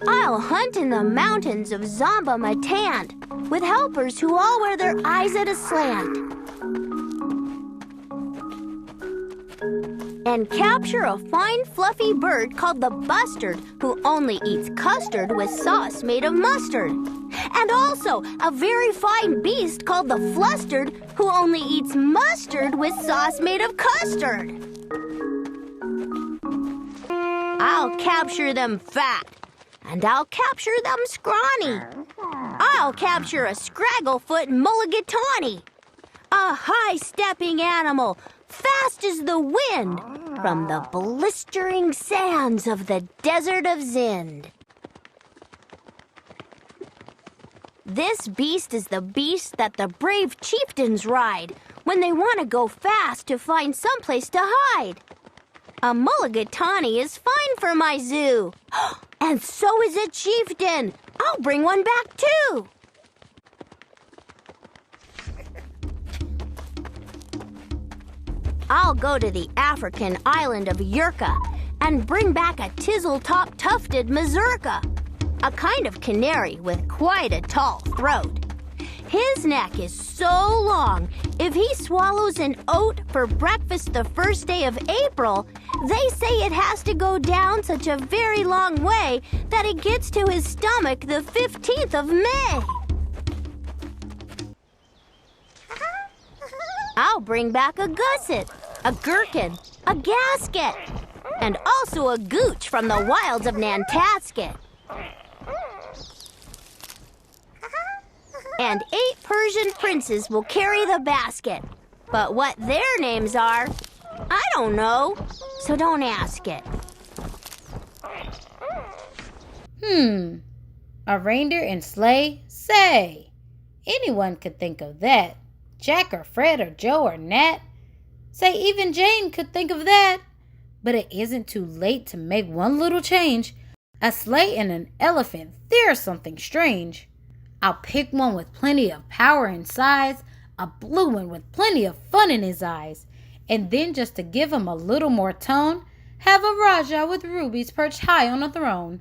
I'll hunt in the mountains of Zamba Matant with helpers who all wear their eyes at a slant. And capture a fine fluffy bird called the bustard who only eats custard with sauce made of mustard. And also a very fine beast called the flustered who only eats mustard with sauce made of custard. I'll capture them fat, and I'll capture them scrawny. I'll capture a scragglefoot mulligatawny, a high-stepping animal, fast as the wind, from the blistering sands of the desert of Zend. This beast is the beast that the brave chieftains ride when they want to go fast to find someplace to hide. A mulligatawny is fine for my zoo. And so is a chieftain. I'll bring one back too. I'll go to the African island of Yurka and bring back a tizzle-top tufted mazurka, a kind of canary with quite a tall throat. His neck is so long, if he swallows an oat for breakfast the first day of April, they say it has to go down such a very long way that it gets to his stomach the 15th of May. I'll bring back a gusset, a gherkin, a gasket, and also a gooch from the wilds of Nantasket. And 8 Persian princes will carry the basket. But what their names are, I don't know, so don't ask it. A reindeer and sleigh? Say, anyone could think of that. Jack or Fred or Joe or Nat. Say, even Jane could think of that. But it isn't too late to make one little change. A sleigh and an elephant, there's something strange. I'll pick one with plenty of power and size, a blue one with plenty of fun in his eyes, and then just to give him a little more tone, have a Rajah with rubies perched high on a throne.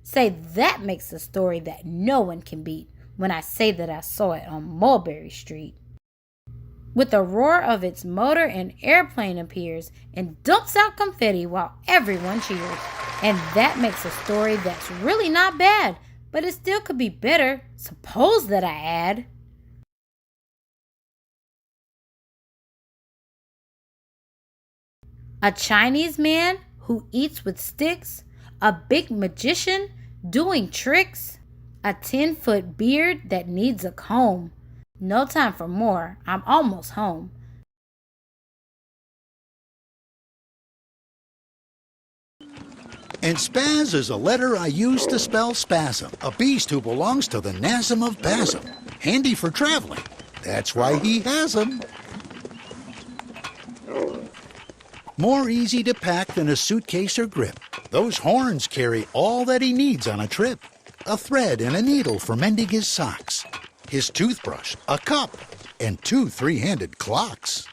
Say, that makes a story that no one can beat when I say that I saw it on Mulberry Street. With the roar of its motor, an airplane appears and dumps out confetti while everyone cheers. And that makes a story that's really not bad, but it still could be better, suppose that I add. A Chinese man who eats with sticks, a big magician doing tricks, a 10-foot beard that needs a comb. No time for more, I'm almost home. And spaz is a letter I use to spell spasm, a beast who belongs to the Nazim of Basm. Handy for traveling. That's why he has 'em. More easy to pack than a suitcase or grip. Those horns carry all that he needs on a trip. A thread and a needle for mending his socks. His toothbrush, a cup, and 2 three-handed clocks.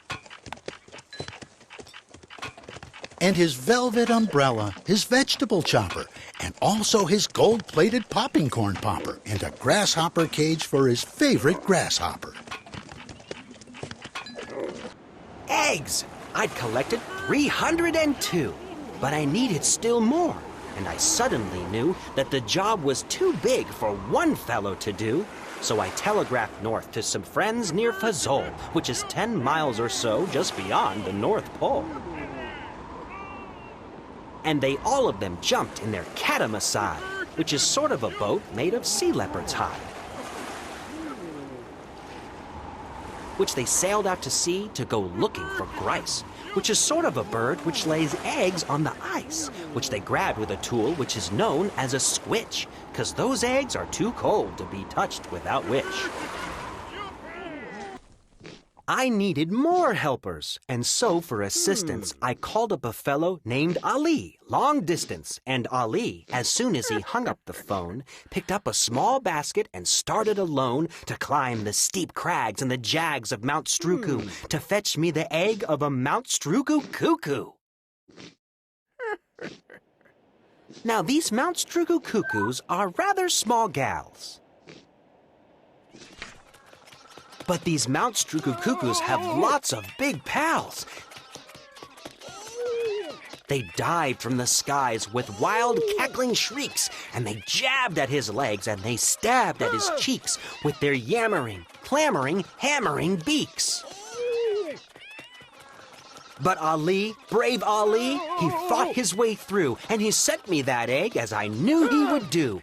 And his velvet umbrella, his vegetable chopper, and also his gold-plated popping corn popper, and a grasshopper cage for his favorite grasshopper. Eggs! I'd collected 302, but I needed still more, and I suddenly knew that the job was too big for one fellow to do. So I telegraphed north to some friends near Fazol, which is 10 miles or so just beyond the North Pole. And they all of them jumped in their catamasside, which is sort of a boat made of sea leopard's hide, which they sailed out to sea to go looking for Grice, which is sort of a bird which lays eggs on the ice, which they grabbed with a tool which is known as a squitch, 'cause those eggs are too cold to be touched without which. I needed more helpers, and so for assistance, I called up a fellow named Ali, long distance, and Ali, as soon as he hung up the phone, picked up a small basket and started alone to climb the steep crags and the jags of Mount Struku to fetch me the egg of a Mount Struku cuckoo. Now, these Mount Strugu cuckoos are rather small gals. But these Mount Strugu cuckoos have lots of big pals. They dived from the skies with wild, cackling shrieks, and they jabbed at his legs and they stabbed at his cheeks with their yammering, clamoring, hammering beaks. But Ali, brave Ali, he fought his way through, and he sent me that egg as I knew he would do.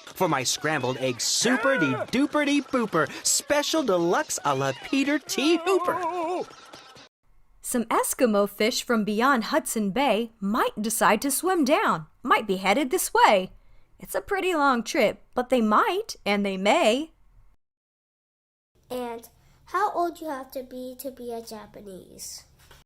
For my scrambled egg super-de-duper-de-booper, special deluxe a la Peter T. Hooper. Some Eskimo fish from beyond Hudson Bay might decide to swim down, might be headed this way. It's a pretty long trip, but they might, and they may. And how old you have to be a Japanese?